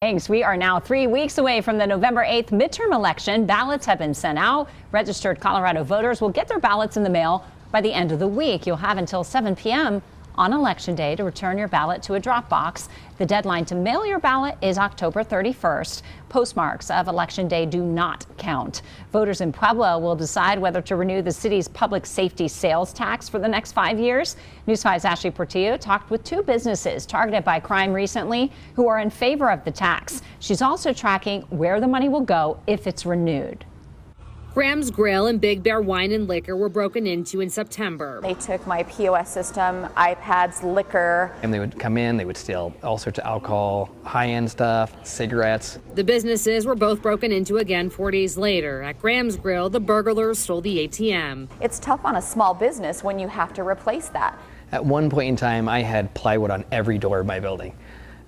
Thanks. We are now 3 weeks away from the November 8th midterm election. Ballots have been sent out. Registered Colorado voters will get their ballots in the mail by the end of the week. You'll have until 7 p.m. on Election Day to return your ballot to a drop box. The deadline to mail your ballot is October 31st. Postmarks of Election Day do not count. Voters in Pueblo will decide whether to renew the city's public safety sales tax for the next 5 years. News 5's Ashley Portillo talked with two businesses targeted by crime recently who are in favor of the tax. She's also tracking where the money will go if it's renewed. Graham's Grill and Big Bear Wine and Liquor were broken into in September. They took my POS system, iPads, liquor. And they would come in, they would steal all sorts of alcohol, high-end stuff, cigarettes. The businesses were both broken into again 4 days later. At Graham's Grill, the burglars stole the ATM. It's tough on a small business when you have to replace that. At one point in time, I had plywood on every door of my building.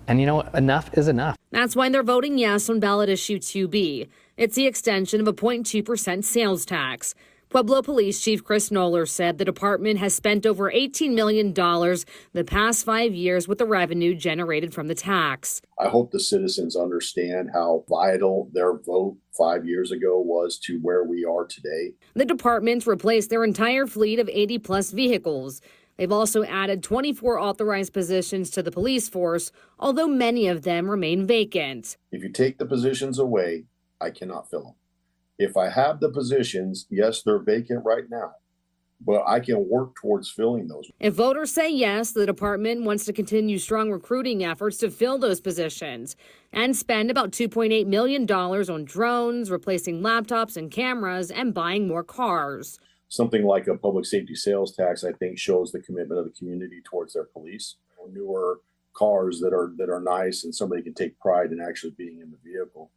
And you know, enough is enough. That's why they're voting yes on ballot issue 2B. It's the extension of a 0.2% sales tax. Pueblo Police Chief Chris Noller said the department has spent over $18 million the past 5 years with the revenue generated from the tax. I hope the citizens understand how vital their vote 5 years ago was to where we are today. The department's replaced their entire fleet of 80-plus vehicles. They've also added 24 authorized positions to the police force, although many of them remain vacant. If you take the positions away, I cannot fill them. If I have the positions, yes, they're vacant right now, but I can work towards filling those. If voters say yes, the department wants to continue strong recruiting efforts to fill those positions and spend about $2.8 million on drones, replacing laptops and cameras, and buying more cars. Something like a public safety sales tax, I think, shows the commitment of the community towards their police. Newer cars that are nice and somebody can take pride in actually being in the vehicle.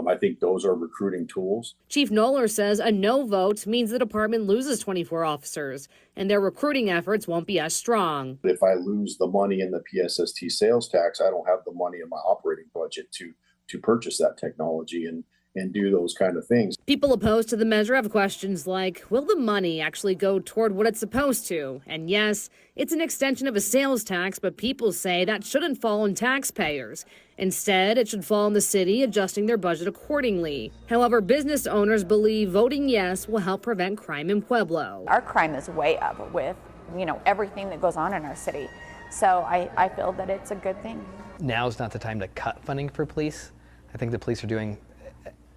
I think those are recruiting tools. Chief Noller says a no vote means the department loses 24 officers and their recruiting efforts won't be as strong. If I lose the money in the PSST sales tax, I don't have the money in my operating budget to purchase that technology and do those kind of things. People opposed to the measure have questions like, will the money actually go toward what it's supposed to? And yes, it's an extension of a sales tax, but people say that shouldn't fall on taxpayers. Instead, it should fall on the city adjusting their budget accordingly. However, business owners believe voting yes will help prevent crime in Pueblo. Our crime is way up with, everything that goes on in our city. So I feel that it's a good thing. Now's not the time to cut funding for police. I think the police are doing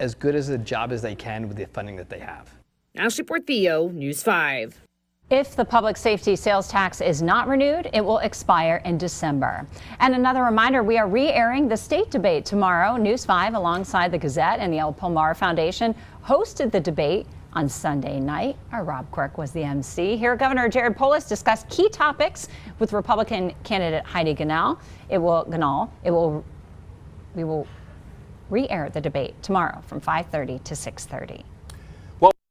as good as a job as they can with the funding that they have. Ashley Portillo, News 5. If the public safety sales tax is not renewed, it will expire in December. And another reminder, we are re-airing the state debate tomorrow. News 5, alongside the Gazette and the El Pomar Foundation, hosted the debate on Sunday night. Our Rob Quirk was the MC. Here, Governor Jared Polis discussed key topics with Republican candidate Heidi Ganahl. We will re-air the debate tomorrow from 5:30 to 6:30.